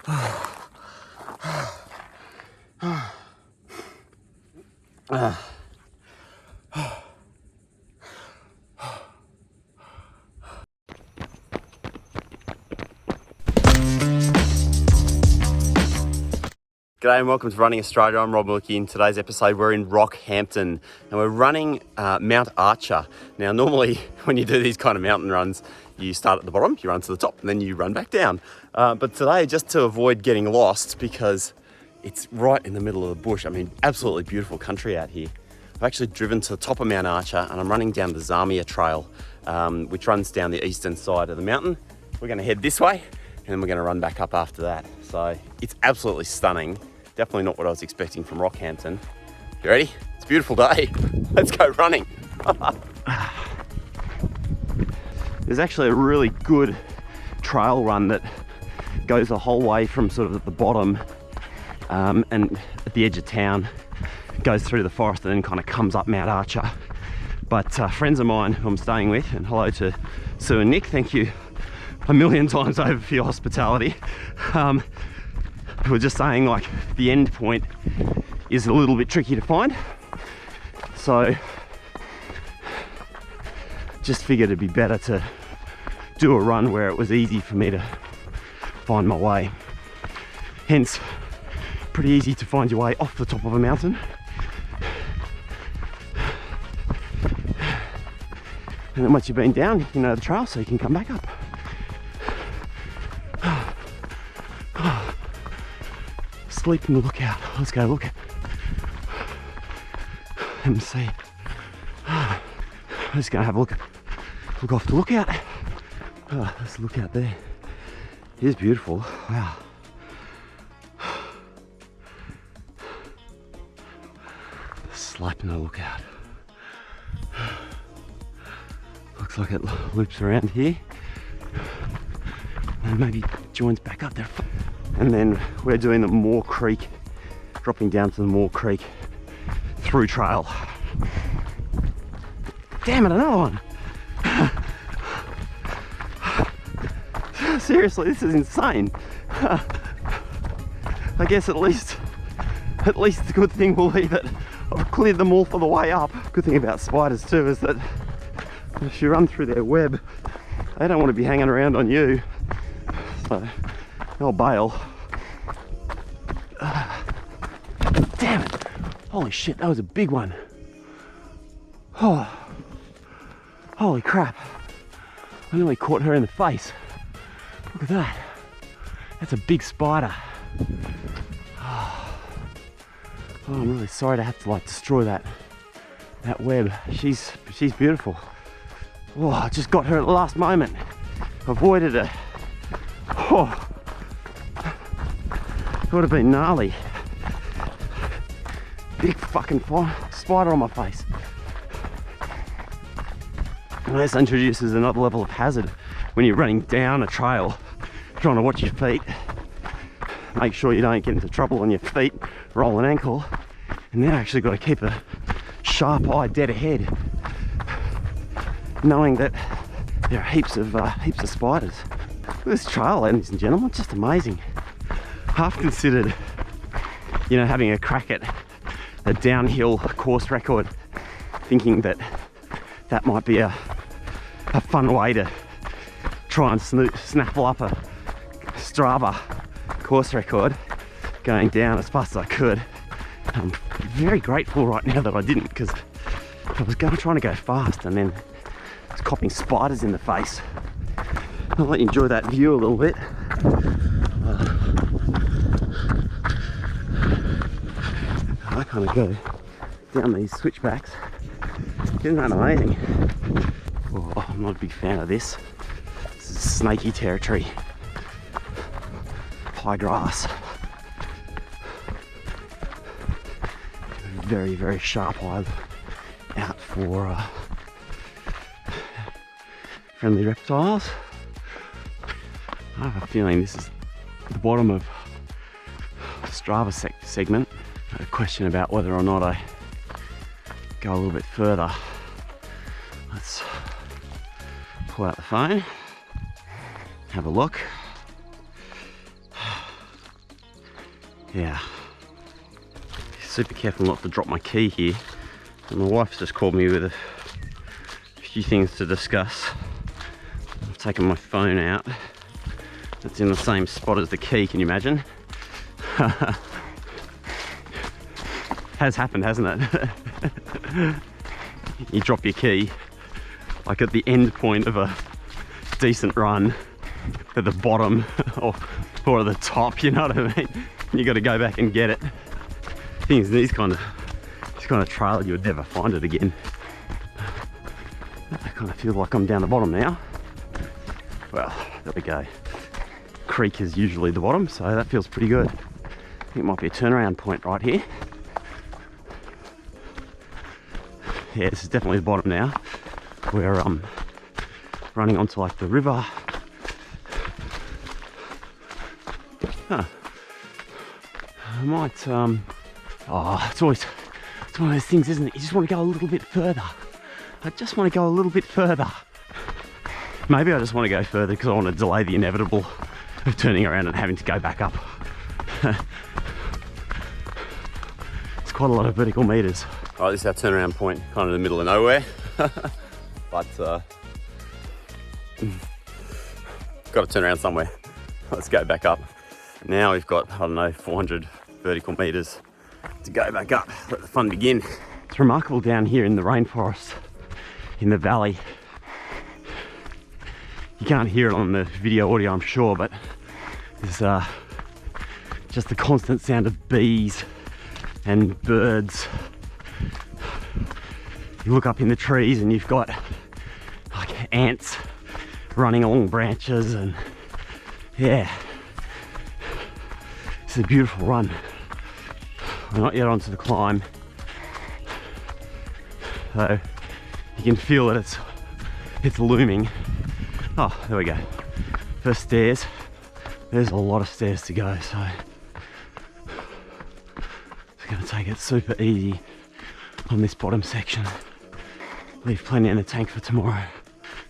G'day and welcome to Running Australia. I'm Rob Wilkie. In today's episode we're in Rockhampton and we're running Mount Archer. Now normally when you do these kind of mountain runs you start at the bottom, you run to the top and then you run back down. But today, just to avoid getting lost because it's right in the middle of the bush, I mean absolutely beautiful country out here. I've actually driven to the top of Mount Archer and I'm running down the Zamia Trail which runs down the eastern side of the mountain. We're going to head this way and then we're going to run back up after that. So it's absolutely stunning. Definitely not what I was expecting from Rockhampton. You ready? It's a beautiful day. Let's go running. There's actually a really good trail run that goes the whole way from sort of at the bottom and at the edge of town, goes through the forest and then kind of comes up Mount Archer. But friends of mine who I'm staying with, and hello to Sue and Nick, thank you a million times over for your hospitality. Who were just saying like the end point is a little bit tricky to find, so just figured it'd be better to do a run where it was easy for me to find my way. Hence, pretty easy to find your way off the top of a mountain, and then once you've been down you know the trail so you can come back up. Sleep in the lookout. Let's go look. Let me see. I'm just gonna have a look off the lookout. Oh, let's look out there. It is beautiful. Wow. Sleep in the lookout. Looks like it loops around here and maybe joins back up there. And then we're doing the Moore Creek, dropping down to the Moore Creek through trail. Damn it, another one. Seriously, this is insane. I guess at least the good thing will be that I've cleared them all for the way up. Good thing about spiders too is that if you run through their web, they don't want to be hanging around on you. So they'll bail. Damn it! Holy shit, that was a big one. Oh, holy crap. I nearly caught her in the face. Look at that. That's a big spider. Oh, I'm really sorry to have to like destroy that web. She's beautiful. Oh, I just got her at the last moment. Avoided her. Oh. It would have been gnarly. Big fucking spider on my face. And this introduces another level of hazard when you're running down a trail, trying to watch your feet. Make sure you don't get into trouble on your feet, roll an ankle, and then actually got to keep a sharp eye dead ahead, knowing that there are heaps of spiders. This trail, ladies and gentlemen, it's just amazing. Half considered, you know, having a crack at a downhill course record, thinking that might be a fun way to try and snaffle up a Strava course record, going down as fast as I could. I'm very grateful right now that I didn't, because I was trying to go fast and then I was copping spiders in the face. I'll let you enjoy that view a little bit. I kind of go down these switchbacks. Isn't that amazing? Oh, I'm not a big fan of this. This is snaky territory. High grass. Very, very sharp eye out for friendly reptiles. I have a feeling this is the bottom of the Strava segment. A question about whether or not I go a little bit further. Let's pull out the phone, have a look. Yeah. Super careful not to drop my key here. And my wife's just called me with a few things to discuss. I've taken my phone out. It's in the same spot as the key, can you imagine? Has happened, hasn't it? You drop your key like at the end point of a decent run, at the bottom or at the top, you know what I mean? You got to go back and get it. Thing is, this kind of trail, you would never find it again. I kind of feel like I'm down the bottom now. Well, there we go. Creek is usually the bottom, so that feels pretty good. I think it might be a turnaround point right here. Yeah, this is definitely the bottom now. We're running onto like the river. Huh. I might oh, it's one of those things, isn't it? You just want to go a little bit further. I just want to go a little bit further. Maybe I just want to go further because I want to delay the inevitable of turning around and having to go back up. It's quite a lot of vertical meters. All right, this is our turnaround point, kind of in the middle of nowhere. But got to turn around somewhere. Let's go back up. Now we've got, I don't know, 400 vertical meters to go back up. Let the fun begin. It's remarkable down here in the rainforest, in the valley. You can't hear it on the video audio, I'm sure, but there's just the constant sound of bees and birds. You look up in the trees and you've got like ants running along branches, and yeah, it's a beautiful run. We're not yet onto the climb, so you can feel that it's looming. Oh, there we go. First stairs. There's a lot of stairs to go, so it's going to take it super easy on this bottom section. Leave plenty in the tank for tomorrow.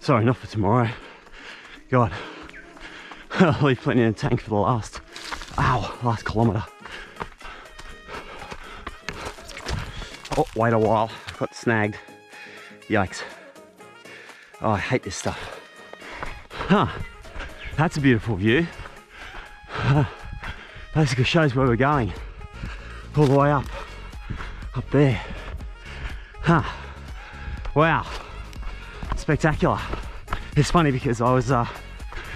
Sorry, not for tomorrow. God, I'll leave plenty in the tank for the last kilometre. Oh, wait a while. I've got snagged. Yikes. Oh, I hate this stuff. Huh, that's a beautiful view. Basically shows where we're going. All the way up there. Huh, wow, spectacular. It's funny because I was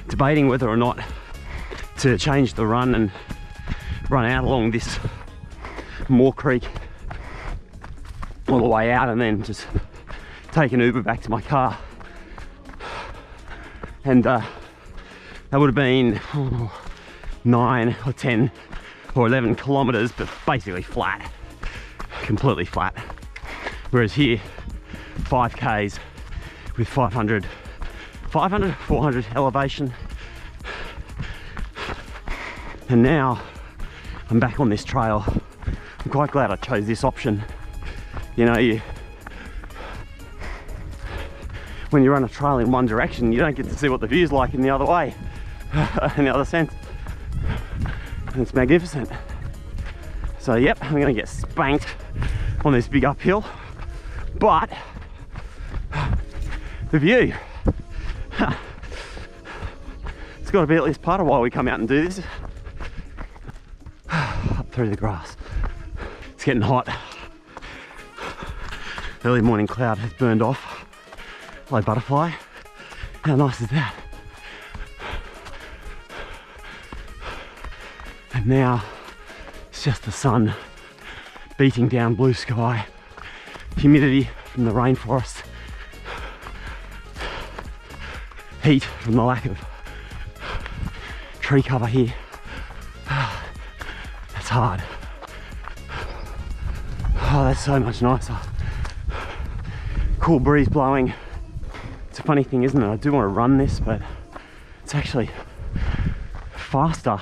debating whether or not to change the run and run out along this Moore Creek all the way out and then just take an Uber back to my car. And that would have been 9 or 10 or 11 kilometers, but basically flat, completely flat. Whereas here, 5Ks with 400 elevation. And now I'm back on this trail. I'm quite glad I chose this option. You know, when you run a trail in one direction, you don't get to see what the view's like in the other way, in the other sense. And it's magnificent. So yep, I'm gonna get spanked on this big uphill, but the view, it's gotta be at least part of why we come out and do this. Up through the grass. It's getting hot. Early morning cloud has burned off. Hello butterfly, how nice is that? And now it's just the sun beating down blue sky, humidity from the rainforest, heat from the lack of tree cover here. That's hard. Oh, that's so much nicer. Cool breeze blowing. It's a funny thing, isn't it? I do want to run this, but it's actually faster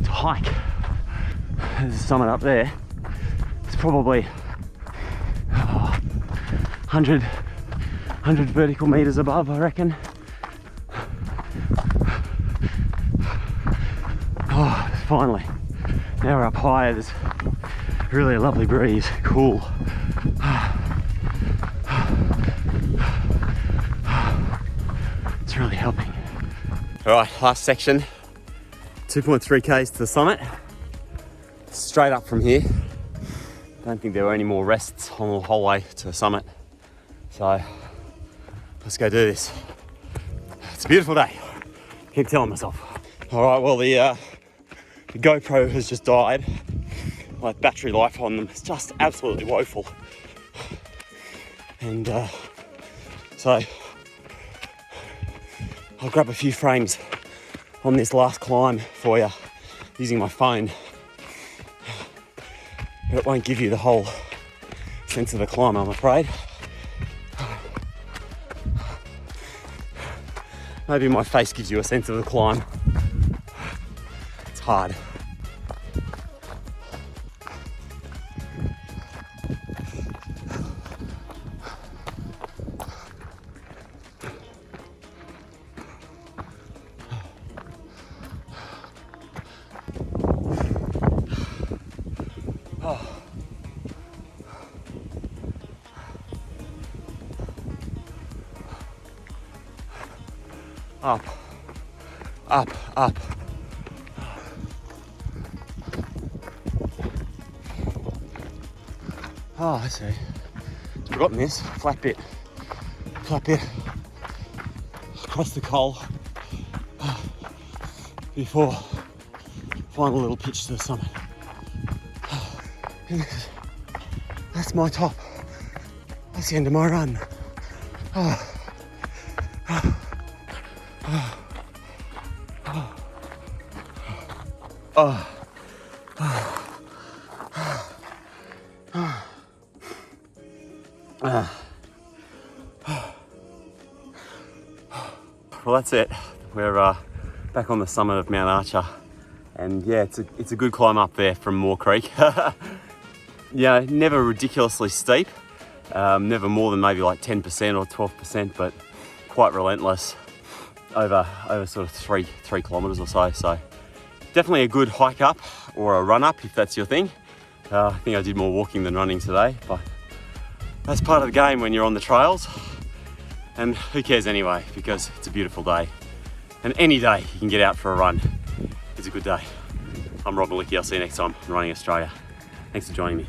to hike. There's a summit up there. It's probably 100 vertical meters above, I reckon. Oh, finally. Now we're up higher, there's really a lovely breeze, cool. It's really helping. All right, last section, 2.3 k's to the summit. Straight up from here. Don't think there were any more rests on the whole way to the summit. So let's go do this. It's a beautiful day. Keep telling myself. All right, well the GoPro has just died. My battery life on them is just absolutely woeful. And so I'll grab a few frames on this last climb for you using my phone. But it won't give you the whole sense of the climb, I'm afraid. Maybe my face gives you a sense of the climb. It's hard. Up, up, up. Oh, I see. Forgotten this. Flat bit. Across the coal. Before final little pitch to the summit. That's my top. That's the end of my run. Oh. Well, that's it. We're back on the summit of Mount Archer, and yeah, it's a good climb up there from Moore Creek. Yeah, never ridiculously steep, never more than maybe like 10% or 12%, but quite relentless over sort of three kilometers or so. So definitely a good hike up or a run up if that's your thing. I think I did more walking than running today, but that's part of the game when you're on the trails. And who cares anyway, because it's a beautiful day. And any day you can get out for a run is a good day. I'm Rob Malicki, I'll see you next time on Running Australia. Thanks for joining me.